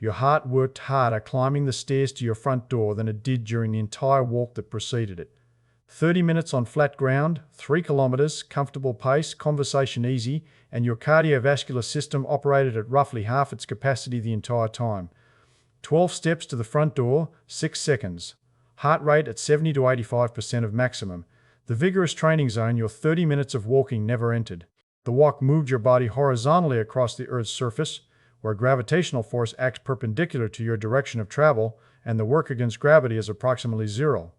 Your heart worked harder climbing the stairs to your front door than it did during the entire walk that preceded it. 30 minutes on flat ground, 3 kilometers, comfortable pace, conversation easy, and your cardiovascular system operated at roughly half its capacity the entire time. 12 steps to the front door, 6 seconds. Heart rate at 70 to 85% of maximum. The vigorous training zone your 30 minutes of walking never entered. The walk moved your body horizontally across the Earth's surface, where gravitational force acts perpendicular to your direction of travel, and the work against gravity is approximately zero.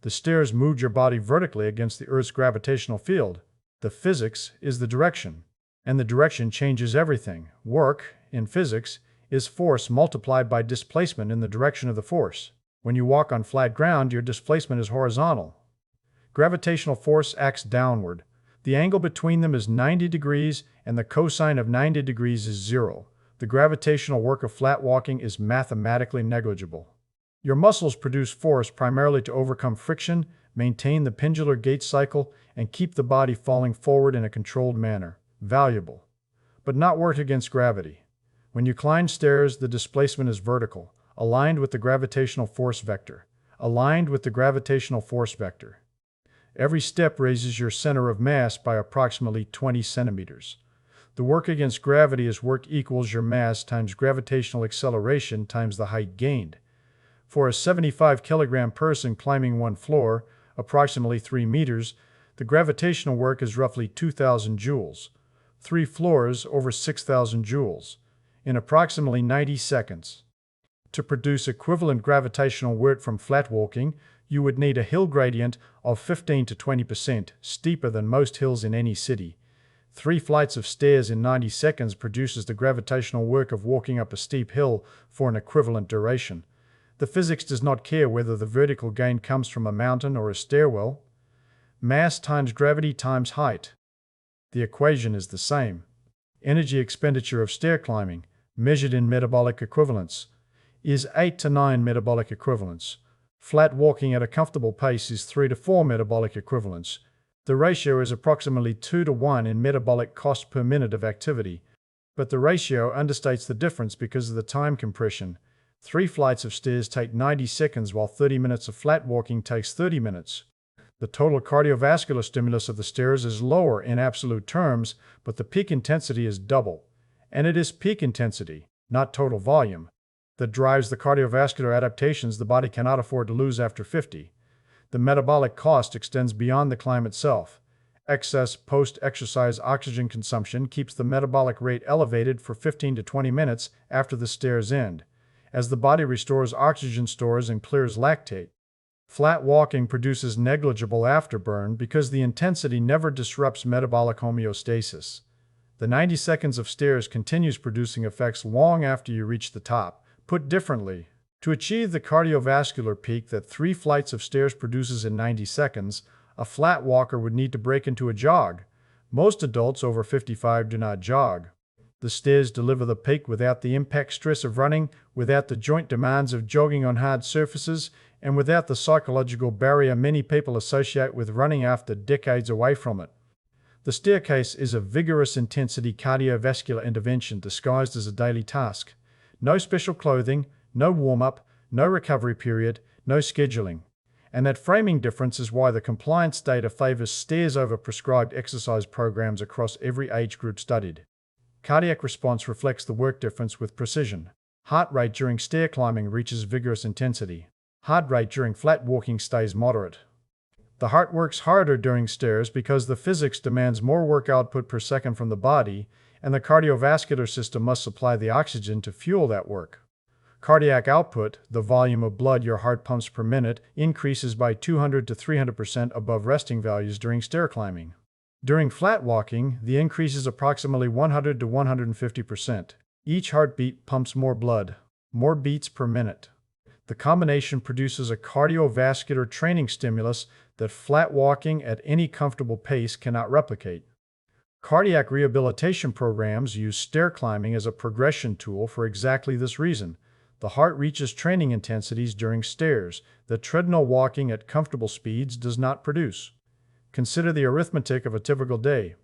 The stairs moved your body vertically against the Earth's gravitational field. The physics is the direction, and the direction changes everything. Work, in physics, is force multiplied by displacement in the direction of the force. When you walk on flat ground, your displacement is horizontal. Gravitational force acts downward. The angle between them is 90 degrees, and the cosine of 90 degrees is zero. The gravitational work of flat walking is mathematically negligible. Your muscles produce force primarily to overcome friction, maintain the pendular gait cycle, and keep the body falling forward in a controlled manner. Valuable, but not work against gravity. When you climb stairs, the displacement is vertical, aligned with the gravitational force vector. Aligned with the gravitational force vector. Every step raises your center of mass by approximately 20 centimeters. The work against gravity is work equals your mass times gravitational acceleration times the height gained. For a 75-kilogram person climbing one floor, approximately 3 meters, the gravitational work is roughly 2,000 joules. 3 floors over 6,000 joules, in approximately 90 seconds. To produce equivalent gravitational work from flat walking, you would need a hill gradient of 15 to 20%, steeper than most hills in any city. 3 flights of stairs in 90 seconds produces the gravitational work of walking up a steep hill for an equivalent duration. The physics does not care whether the vertical gain comes from a mountain or a stairwell. Mass times gravity times height. The equation is the same. Energy expenditure of stair climbing, measured in metabolic equivalents, is 8 to 9 metabolic equivalents. Flat walking at a comfortable pace is 3 to 4 metabolic equivalents. The ratio is approximately 2 to 1 in metabolic cost per minute of activity, but the ratio understates the difference because of the time compression. 3 flights of stairs take 90 seconds while 30 minutes of flat walking takes 30 minutes. The total cardiovascular stimulus of the stairs is lower in absolute terms, but the peak intensity is double. And it is peak intensity, not total volume, that drives the cardiovascular adaptations the body cannot afford to lose after 50. The metabolic cost extends beyond the climb itself. Excess post-exercise oxygen consumption keeps the metabolic rate elevated for 15 to 20 minutes after the stairs end, as the body restores oxygen stores and clears lactate. Flat walking produces negligible afterburn because the intensity never disrupts metabolic homeostasis. The 90 seconds of stairs continues producing effects long after you reach the top. Put differently, to achieve the cardiovascular peak that 3 flights of stairs produces in 90 seconds, a flat walker would need to break into a jog. Most adults over 55 do not jog. The stairs deliver the peak without the impact stress of running, without the joint demands of jogging on hard surfaces, and without the psychological barrier many people associate with running after decades away from it. The staircase is a vigorous intensity cardiovascular intervention disguised as a daily task. No special clothing, no warm-up, no recovery period, no scheduling. And that framing difference is why the compliance data favors stairs over prescribed exercise programs across every age group studied. Cardiac response reflects the work difference with precision. Heart rate during stair climbing reaches vigorous intensity. Heart rate during flat walking stays moderate. The heart works harder during stairs because the physics demands more work output per second from the body, and the cardiovascular system must supply the oxygen to fuel that work. Cardiac output, the volume of blood your heart pumps per minute, increases by 200 to 300% above resting values during stair climbing. During flat walking, the increase is approximately 100 to 150%. Each heartbeat pumps more blood, more beats per minute. The combination produces a cardiovascular training stimulus that flat walking at any comfortable pace cannot replicate. Cardiac rehabilitation programs use stair climbing as a progression tool for exactly this reason. The heart reaches training intensities during stairs that treadmill walking at comfortable speeds does not produce. Consider the arithmetic of a typical day.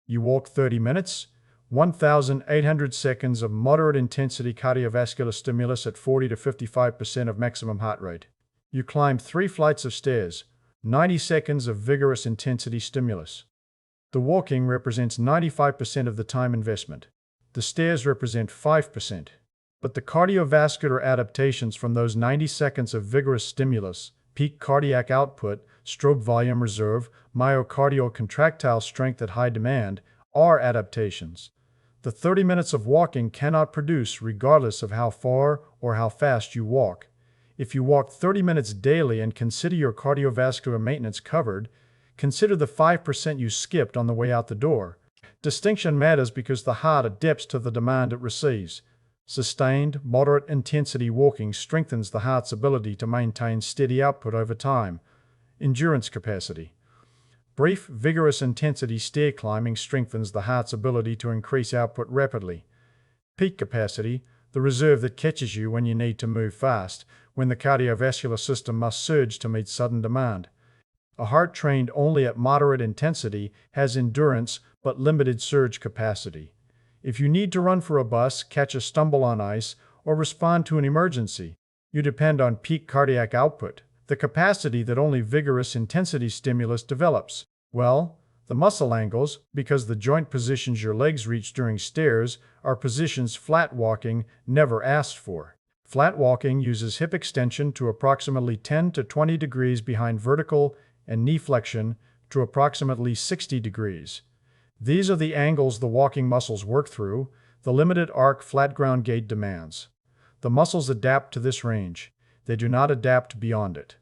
You walk 30 minutes. 1,800 seconds of moderate intensity cardiovascular stimulus at 40 to 55% of maximum heart rate. You climb 3 flights of stairs, 90 seconds of vigorous intensity stimulus. The walking represents 95% of the time investment. The stairs represent 5%. But the cardiovascular adaptations from those 90 seconds of vigorous stimulus, peak cardiac output, stroke volume reserve, myocardial contractile strength at high demand, are adaptations. The 30 minutes of walking cannot produce regardless of how far or how fast you walk. If you walk 30 minutes daily and consider your cardiovascular maintenance covered, consider the 5% you skipped on the way out the door. Distinction matters because the heart adapts to the demand it receives. Sustained, moderate intensity walking strengthens the heart's ability to maintain steady output over time. Endurance capacity. Brief, vigorous intensity stair climbing strengthens the heart's ability to increase output rapidly. Peak capacity, the reserve that catches you when you need to move fast, when the cardiovascular system must surge to meet sudden demand. A heart trained only at moderate intensity has endurance but limited surge capacity. If you need to run for a bus, catch a stumble on ice, or respond to an emergency, you depend on peak cardiac output, the capacity that only vigorous intensity stimulus develops. Well, the muscle angles, because the joint positions your legs reach during stairs, are positions flat walking never asked for. Flat walking uses hip extension to approximately 10 to 20 degrees behind vertical and knee flexion to approximately 60 degrees. These are the angles the walking muscles work through, the limited arc flat ground gait demands. The muscles adapt to this range. They do not adapt beyond it.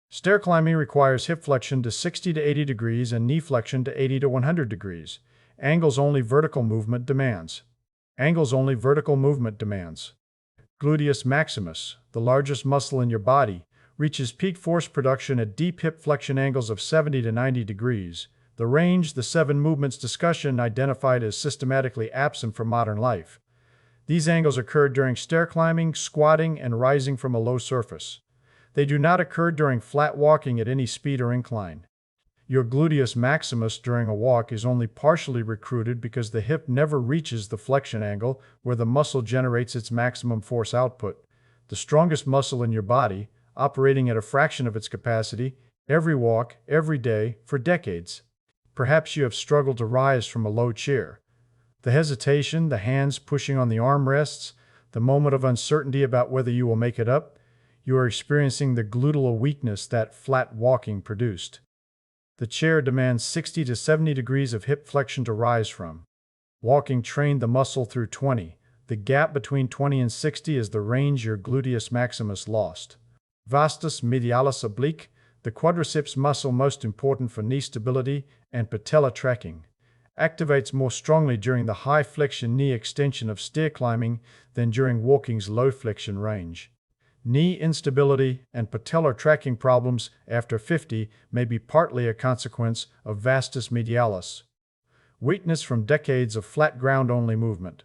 Stair climbing requires hip flexion to 60 to 80 degrees and knee flexion to 80 to 100 degrees. Angles only vertical movement demands. Angles only vertical movement demands. Gluteus maximus, the largest muscle in your body, reaches peak force production at deep hip flexion angles of 70 to 90 degrees. The range, the 7 movements discussion identified as systematically absent from modern life. These angles occur during stair climbing, squatting, and rising from a low surface. They do not occur during flat walking at any speed or incline. Your gluteus maximus during a walk is only partially recruited because the hip never reaches the flexion angle where the muscle generates its maximum force output. The strongest muscle in your body, operating at a fraction of its capacity, every walk, every day, for decades. Perhaps you have struggled to rise from a low chair. The hesitation, the hands pushing on the armrests, the moment of uncertainty about whether you will make it up, you are experiencing the gluteal weakness that flat walking produced. The chair demands 60 to 70 degrees of hip flexion to rise from. Walking trained the muscle through 20. The gap between 20 and 60 is the range your gluteus maximus lost. Vastus medialis oblique, the quadriceps muscle most important for knee stability and patella tracking, activates more strongly during the high flexion knee extension of stair climbing than during walking's low flexion range. Knee instability and patellar tracking problems after 50 may be partly a consequence of vastus medialis. Weakness from decades of flat ground-only movement.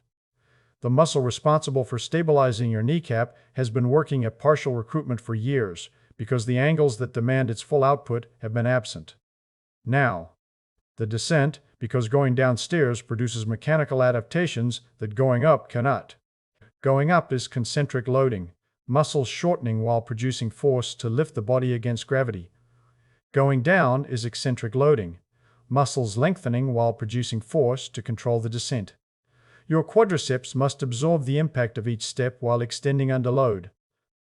The muscle responsible for stabilizing your kneecap has been working at partial recruitment for years because the angles that demand its full output have been absent. Now, the descent, because going downstairs produces mechanical adaptations that going up cannot. Going up is concentric loading, muscles shortening while producing force to lift the body against gravity. Going down is eccentric loading, muscles lengthening while producing force to control the descent. Your quadriceps must absorb the impact of each step while extending under load.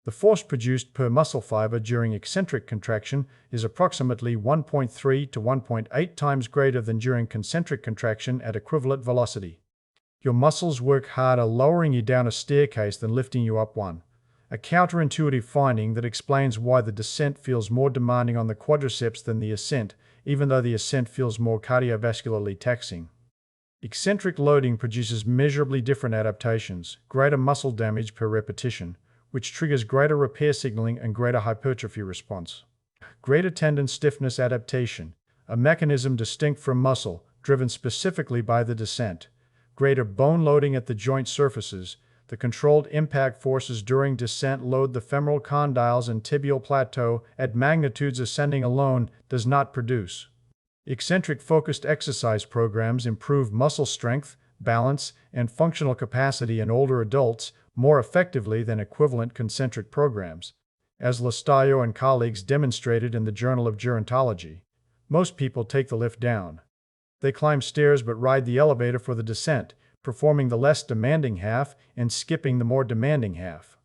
The force produced per muscle fiber during eccentric contraction is approximately 1.3 to 1.8 times greater than during concentric contraction at equivalent velocity. Your muscles work harder lowering you down a staircase than lifting you up one. A counterintuitive finding that explains why the descent feels more demanding on the quadriceps than the ascent, even though the ascent feels more cardiovascularly taxing. Eccentric loading produces measurably different adaptations, greater muscle damage per repetition, which triggers greater repair signaling and greater hypertrophy response. Greater tendon stiffness adaptation, a mechanism distinct from muscle, driven specifically by the descent. Greater bone loading at the joint surfaces. The controlled impact forces during descent load the femoral condyles and tibial plateau at magnitudes ascending alone does not produce. Eccentric focused exercise programs improve muscle strength, balance, and functional capacity in older adults more effectively than equivalent concentric programs, as Lastayo and colleagues demonstrated in the Journal of Gerontology. Most people take the lift down. They climb stairs but ride the elevator for the descent, performing the less demanding half and skipping the more demanding half.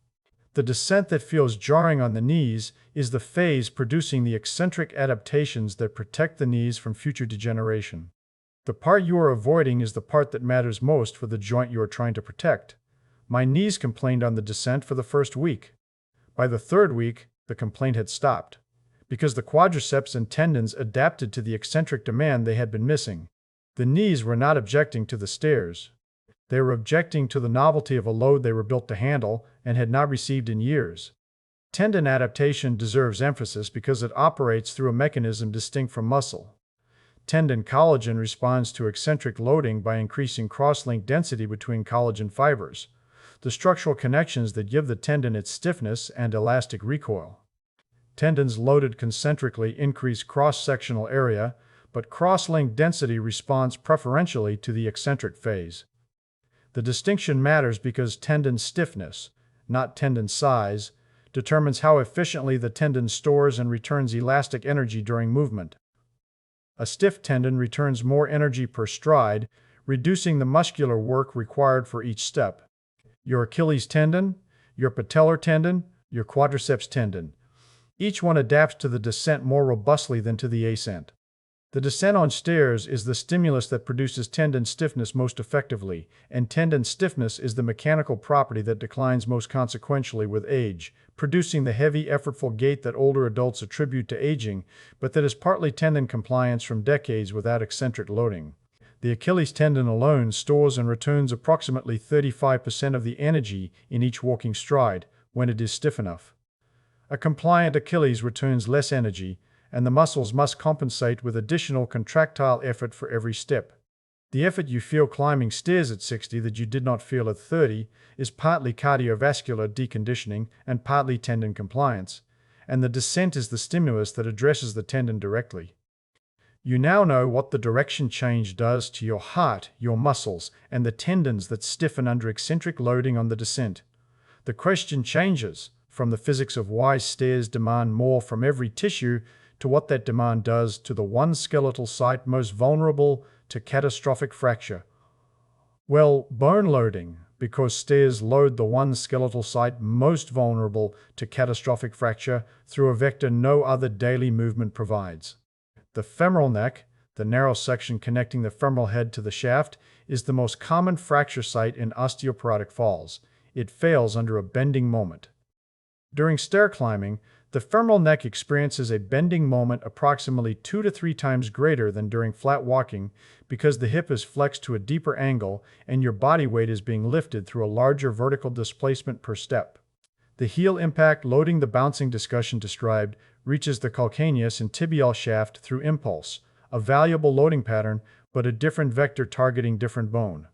The descent that feels jarring on the knees is the phase producing the eccentric adaptations that protect the knees from future degeneration. The part you are avoiding is the part that matters most for the joint you are trying to protect. My knees complained on the descent for the first week. By the third week, the complaint had stopped, because the quadriceps and tendons adapted to the eccentric demand they had been missing. The knees were not objecting to the stairs. They were objecting to the novelty of a load they were built to handle and had not received in years. Tendon adaptation deserves emphasis because it operates through a mechanism distinct from muscle. Tendon collagen responds to eccentric loading by increasing cross-link density between collagen fibers, the structural connections that give the tendon its stiffness and elastic recoil. Tendons loaded concentrically increase cross-sectional area, but cross-link density responds preferentially to the eccentric phase. The distinction matters because tendon stiffness, not tendon size, determines how efficiently the tendon stores and returns elastic energy during movement. A stiff tendon returns more energy per stride, reducing the muscular work required for each step. Your Achilles tendon, your patellar tendon, your quadriceps tendon. Each one adapts to the descent more robustly than to the ascent. The descent on stairs is the stimulus that produces tendon stiffness most effectively, and tendon stiffness is the mechanical property that declines most consequentially with age, producing the heavy, effortful gait that older adults attribute to aging, but that is partly tendon compliance from decades without eccentric loading. The Achilles tendon alone stores and returns approximately 35% of the energy in each walking stride when it is stiff enough. A compliant Achilles returns less energy, and the muscles must compensate with additional contractile effort for every step. The effort you feel climbing stairs at 60 that you did not feel at 30 is partly cardiovascular deconditioning and partly tendon compliance, and the descent is the stimulus that addresses the tendon directly. You now know what the direction change does to your heart, your muscles, and the tendons that stiffen under eccentric loading on the descent. The question changes from the physics of why stairs demand more from every tissue to what that demand does to the one skeletal site most vulnerable to catastrophic fracture. Well, bone loading, because stairs load the one skeletal site most vulnerable to catastrophic fracture through a vector no other daily movement provides. The femoral neck, the narrow section connecting the femoral head to the shaft, is the most common fracture site in osteoporotic falls. It fails under a bending moment. During stair climbing, the femoral neck experiences a bending moment approximately 2 to 3 times greater than during flat walking because the hip is flexed to a deeper angle and your body weight is being lifted through a larger vertical displacement per step. The heel impact loading the bouncing discussion described reaches the calcaneus and tibial shaft through impulse, a valuable loading pattern but a different vector targeting different bone.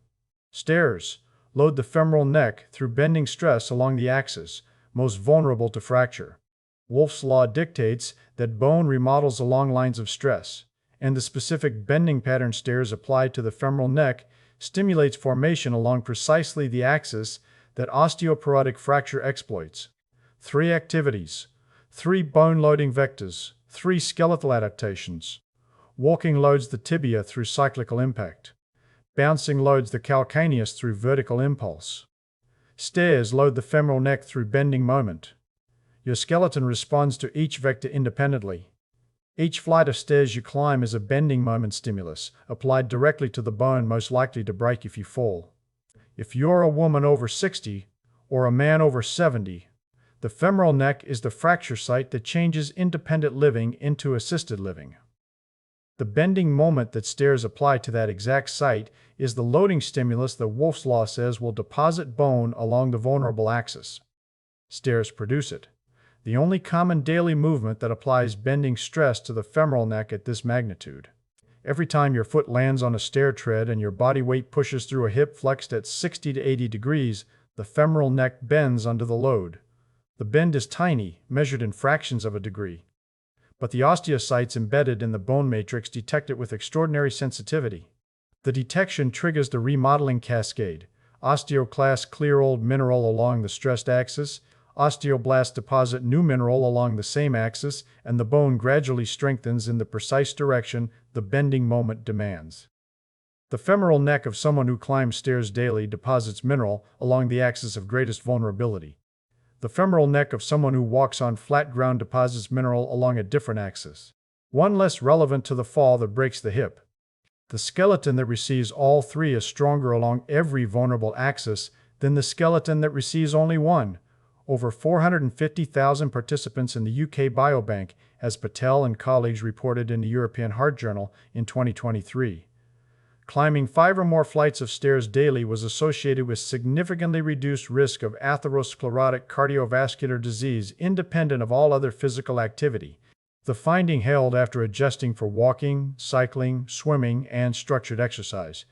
Stairs load the femoral neck through bending stress along the axis, most vulnerable to fracture. Wolff's law dictates that bone remodels along lines of stress, and the specific bending pattern stairs applied to the femoral neck stimulates formation along precisely the axis that osteoporotic fracture exploits. 3 activities, 3 bone loading vectors, 3 skeletal adaptations. Walking loads the tibia through cyclical impact. Bouncing loads the calcaneus through vertical impulse. Stairs load the femoral neck through bending moment. Your skeleton responds to each vector independently. Each flight of stairs you climb is a bending moment stimulus, applied directly to the bone most likely to break if you fall. If you're a woman over 60 or a man over 70, the femoral neck is the fracture site that changes independent living into assisted living. The bending moment that stairs apply to that exact site is the loading stimulus that Wolff's law says will deposit bone along the vulnerable axis. Stairs produce it. The only common daily movement that applies bending stress to the femoral neck at this magnitude. Every time your foot lands on a stair tread and your body weight pushes through a hip flexed at 60 to 80 degrees, the femoral neck bends under the load. The bend is tiny, measured in fractions of a degree. but the osteocytes embedded in the bone matrix detect it with extraordinary sensitivity. The detection triggers the remodeling cascade. Osteoclasts clear old mineral along the stressed axis, osteoblasts deposit new mineral along the same axis, and the bone gradually strengthens in the precise direction the bending moment demands. The femoral neck of someone who climbs stairs daily deposits mineral along the axis of greatest vulnerability. The femoral neck of someone who walks on flat ground deposits mineral along a different axis, one less relevant to the fall that breaks the hip. The skeleton that receives all three is stronger along every vulnerable axis than the skeleton that receives only one. Over 450,000 participants in the UK Biobank, as Patel and colleagues reported in the European Heart Journal in 2023. Climbing 5 or more flights of stairs daily was associated with significantly reduced risk of atherosclerotic cardiovascular disease independent of all other physical activity. The finding held after adjusting for walking, cycling, swimming, and structured exercise.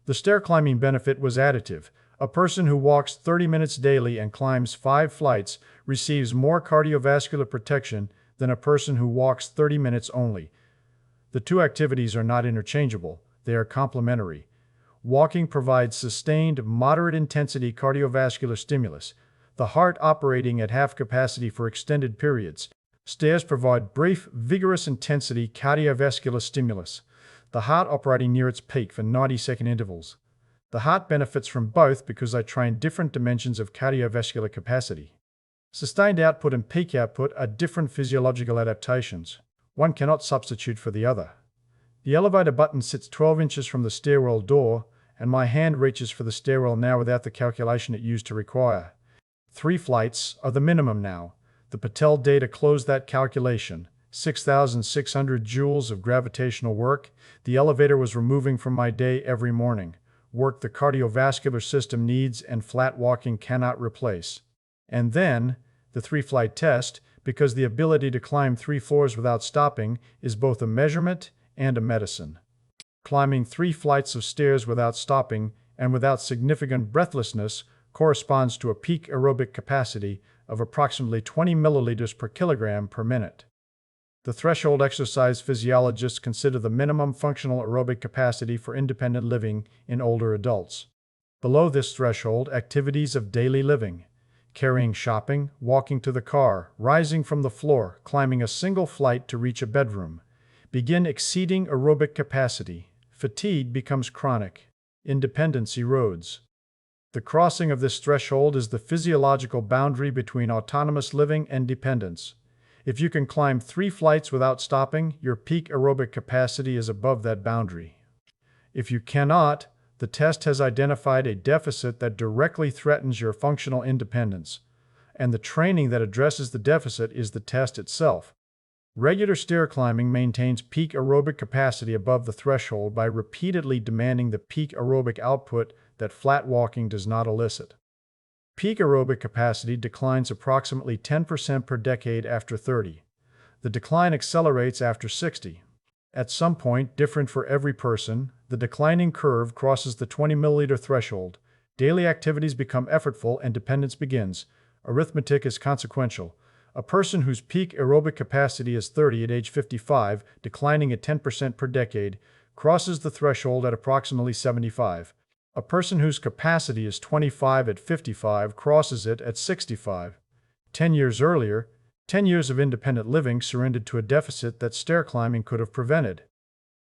The stair climbing benefit was additive. A person who walks 30 minutes daily and climbs 5 flights receives more cardiovascular protection than a person who walks 30 minutes only. The two activities are not interchangeable. They are complementary. Walking provides sustained, moderate-intensity cardiovascular stimulus, the heart operating at half capacity for extended periods. Stairs provide brief, vigorous intensity cardiovascular stimulus, the heart operating near its peak for 90-second intervals. The heart benefits from both because they train different dimensions of cardiovascular capacity. Sustained output and peak output are different physiological adaptations. One cannot substitute for the other. The elevator button sits 12 inches from the stairwell door, and my hand reaches for the stairwell now without the calculation it used to require. 3 flights are the minimum now. The Patel data closed that calculation. 6,600 joules of gravitational work the elevator was removing from my day every morning. Work the cardiovascular system needs and flat walking cannot replace. And then, the 3-flight test, because the ability to climb 3 floors without stopping is both a measurement and a medicine. Climbing 3 flights of stairs without stopping and without significant breathlessness corresponds to a peak aerobic capacity of approximately 20 milliliters per kilogram per minute. The threshold exercise physiologists consider the minimum functional aerobic capacity for independent living in older adults. Below this threshold, activities of daily living, carrying shopping, walking to the car, rising from the floor, climbing a single flight to reach a bedroom, begin exceeding aerobic capacity. Fatigue becomes chronic. Independence erodes. The crossing of this threshold is the physiological boundary between autonomous living and dependence. If you can climb 3 flights without stopping, your peak aerobic capacity is above that boundary. If you cannot, the test has identified a deficit that directly threatens your functional independence, and the training that addresses the deficit is the test itself. Regular stair climbing maintains peak aerobic capacity above the threshold by repeatedly demanding the peak aerobic output that flat walking does not elicit. Peak aerobic capacity declines approximately 10% per decade after 30. The decline accelerates after 60. At some point, different for every person, the declining curve crosses the 20 milliliter threshold. Daily activities become effortful and dependence begins. Arithmetic is consequential. A person whose peak aerobic capacity is 30 at age 55, declining at 10% per decade, crosses the threshold at approximately 75. A person whose capacity is 25 at 55 crosses it at 65. 10 years earlier, 10 years of independent living surrendered to a deficit that stair climbing could have prevented.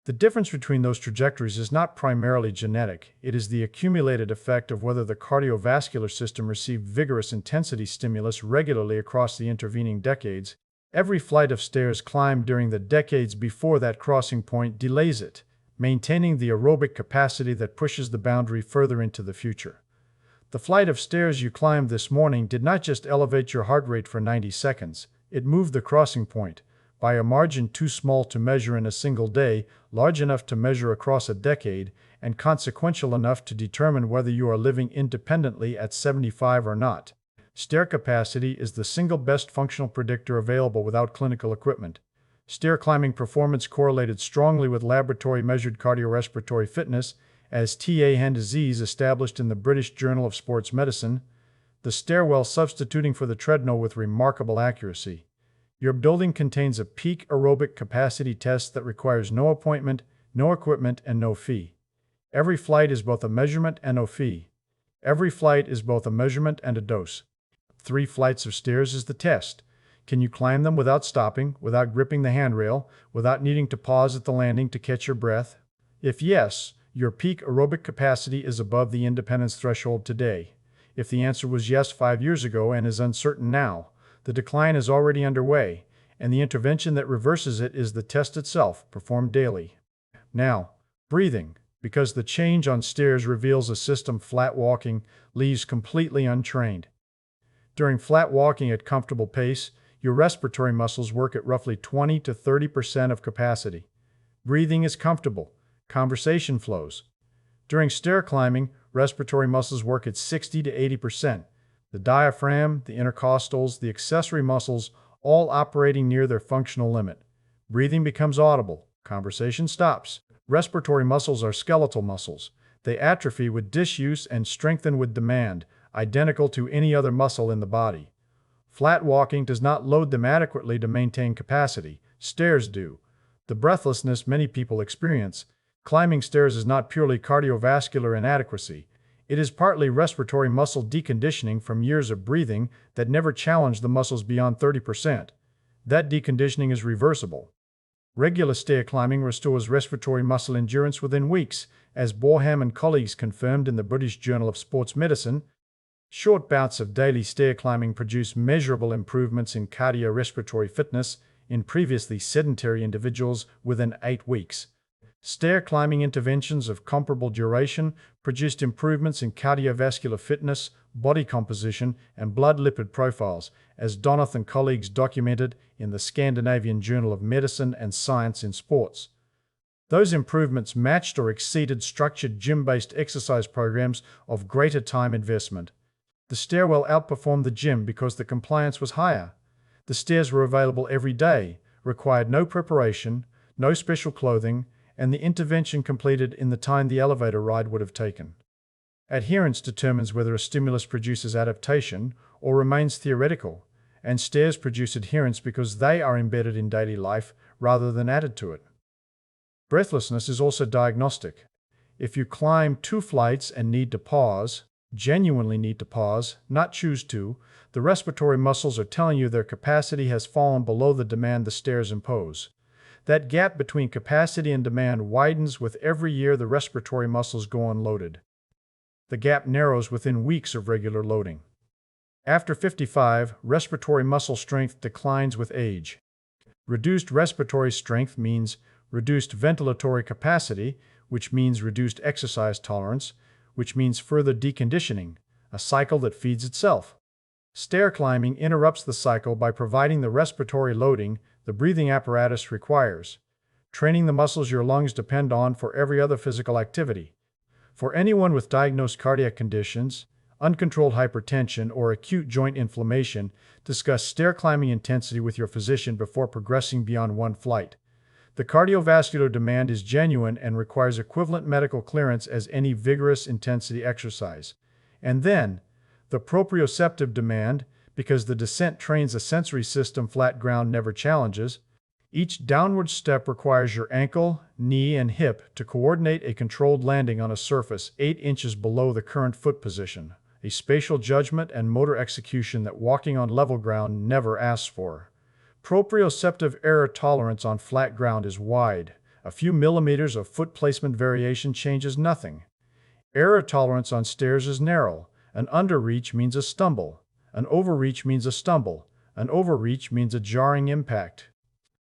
The difference between those trajectories is not primarily genetic. It is the accumulated effect of whether the cardiovascular system received vigorous intensity stimulus regularly across the intervening decades. Every flight of stairs climbed during the decades before that crossing point delays it, maintaining the aerobic capacity that pushes the boundary further into the future. The flight of stairs you climbed this morning did not just elevate your heart rate for 90 seconds, it moved the crossing point, by a margin too small to measure in a single day, large enough to measure across a decade, and consequential enough to determine whether you are living independently at 75 or not. Stair capacity is the single best functional predictor available without clinical equipment. Stair climbing performance correlated strongly with laboratory-measured cardiorespiratory fitness, as T.A. Hendiziz established in the British Journal of Sports Medicine, the stairwell substituting for the treadmill with remarkable accuracy. Your building contains a peak aerobic capacity test that requires no appointment, no equipment, and no fee. Every flight is both a measurement and no fee. Every flight is both a measurement and a dose. 3 flights of stairs is the test. Can you climb them without stopping, without gripping the handrail, without needing to pause at the landing to catch your breath? If yes, your peak aerobic capacity is above the independence threshold today. If the answer was yes 5 years ago and is uncertain now, the decline is already underway, and the intervention that reverses it is the test itself, performed daily. Now, breathing, because the change on stairs reveals a system flat walking leaves completely untrained. During flat walking at comfortable pace, your respiratory muscles work at roughly 20 to 30% of capacity. Breathing is comfortable. Conversation flows. During stair climbing, respiratory muscles work at 60 to 80%. The diaphragm, the intercostals, the accessory muscles, all operating near their functional limit. Breathing becomes audible. Conversation stops. Respiratory muscles are skeletal muscles. They atrophy with disuse and strengthen with demand, identical to any other muscle in the body. Flat walking does not load them adequately to maintain capacity. Stairs do. The breathlessness many people experience. Climbing stairs is not purely cardiovascular inadequacy. It is partly respiratory muscle deconditioning from years of breathing that never challenged the muscles beyond 30%. That deconditioning is reversible. Regular stair climbing restores respiratory muscle endurance within weeks, as Borham and colleagues confirmed in the British Journal of Sports Medicine. Short bouts of daily stair climbing produce measurable improvements in cardiorespiratory fitness in previously sedentary individuals within 8 weeks. Stair climbing interventions of comparable duration produced improvements in cardiovascular fitness, body composition, and blood lipid profiles, as Donath and colleagues documented in the Scandinavian Journal of Medicine and Science in Sports. Those improvements matched or exceeded structured gym-based exercise programs of greater time investment. The stairwell outperformed the gym because the compliance was higher. The stairs were available every day, required no preparation, no special clothing, and the intervention completed in the time the elevator ride would have taken. Adherence determines whether a stimulus produces adaptation or remains theoretical, and stairs produce adherence because they are embedded in daily life rather than added to it. Breathlessness is also diagnostic. If you climb 2 flights and need to pause, genuinely need to pause, not choose to, the respiratory muscles are telling you their capacity has fallen below the demand the stairs impose. That gap between capacity and demand widens with every year the respiratory muscles go unloaded. The gap narrows within weeks of regular loading. After 55, respiratory muscle strength declines with age. Reduced respiratory strength means reduced ventilatory capacity, which means reduced exercise tolerance, which means further deconditioning, a cycle that feeds itself. Stair climbing interrupts the cycle by providing the respiratory loading the breathing apparatus requires, training the muscles your lungs depend on for every other physical activity. For anyone with diagnosed cardiac conditions, uncontrolled hypertension, or acute joint inflammation, discuss stair climbing intensity with your physician before progressing beyond 1 flight. The cardiovascular demand is genuine and requires equivalent medical clearance as any vigorous intensity exercise. And then, the proprioceptive demand, because the descent trains a sensory system flat ground never challenges. Each downward step requires your ankle, knee, and hip to coordinate a controlled landing on a surface 8 inches below the current foot position, a spatial judgment and motor execution that walking on level ground never asks for. Proprioceptive error tolerance on flat ground is wide. A few millimeters of foot placement variation changes nothing. Error tolerance on stairs is narrow. An underreach means a stumble. An overreach means a stumble. An overreach means a jarring impact.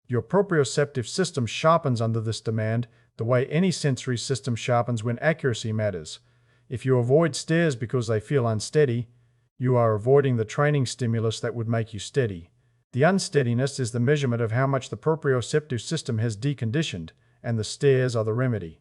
Your proprioceptive system sharpens under this demand the way any sensory system sharpens when accuracy matters. If you avoid stairs because they feel unsteady, you are avoiding the training stimulus that would make you steady. The unsteadiness is the measurement of how much the proprioceptive system has deconditioned, and the stairs are the remedy.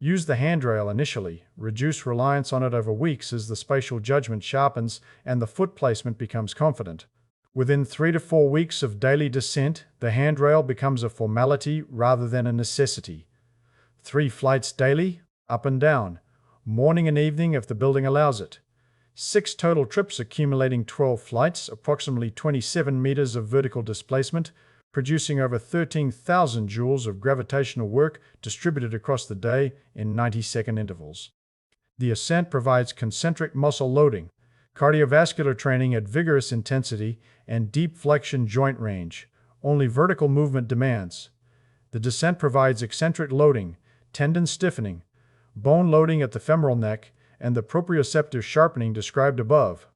Use the handrail initially, reduce reliance on it over weeks as the spatial judgment sharpens and the foot placement becomes confident. Within 3 to 4 weeks of daily descent, the handrail becomes a formality rather than a necessity. 3 flights daily, up and down, morning and evening if the building allows it. 6 total trips accumulating 12 flights, approximately 27 meters of vertical displacement, producing over 13,000 joules of gravitational work distributed across the day in 90-second intervals. The ascent provides concentric muscle loading, cardiovascular training at vigorous intensity, and deep flexion joint range, only vertical movement demands. The descent provides eccentric loading, tendon stiffening, bone loading at the femoral neck, and the proprioceptive sharpening described above.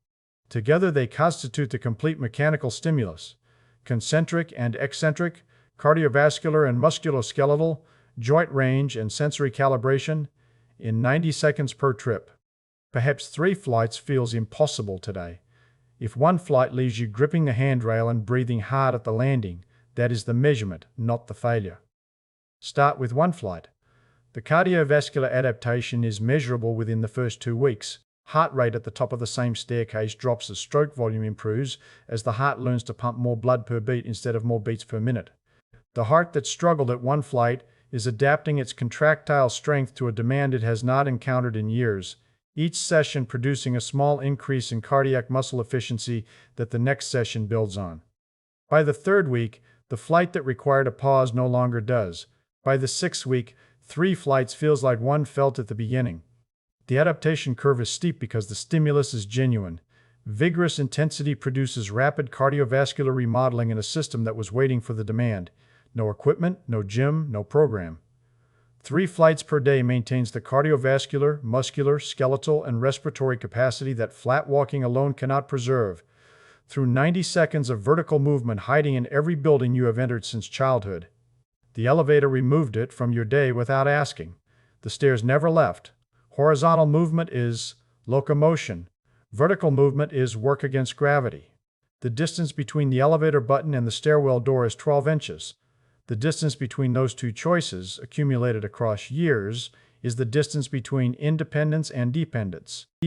Together they constitute the complete mechanical stimulus: concentric and eccentric, cardiovascular and musculoskeletal, joint range and sensory calibration, in 90 seconds per trip. Perhaps 3 flights feels impossible today. If 1 flight leaves you gripping the handrail and breathing hard at the landing, that is the measurement, not the failure. Start with 1 flight. The cardiovascular adaptation is measurable within the first 2 weeks. Heart rate at the top of the same staircase drops as stroke volume improves, as the heart learns to pump more blood per beat instead of more beats per minute. The heart that struggled at 1 flight is adapting its contractile strength to a demand it has not encountered in years, each session producing a small increase in cardiac muscle efficiency that the next session builds on. By the 3rd week, the flight that required a pause no longer does. By the 6th week, 3 flights feels like 1 felt at the beginning. The adaptation curve is steep because the stimulus is genuine. Vigorous intensity produces rapid cardiovascular remodeling in a system that was waiting for the demand. No equipment, no gym, no program. 3 flights per day maintains the cardiovascular, muscular, skeletal, and respiratory capacity that flat walking alone cannot preserve. Through 90 seconds of vertical movement hiding in every building you have entered since childhood. The elevator removed it from your day without asking. The stairs never left. Horizontal movement is locomotion. Vertical movement is work against gravity. The distance between the elevator button and the stairwell door is 12 inches. The distance between those 2 choices, accumulated across years, is the distance between independence and dependence.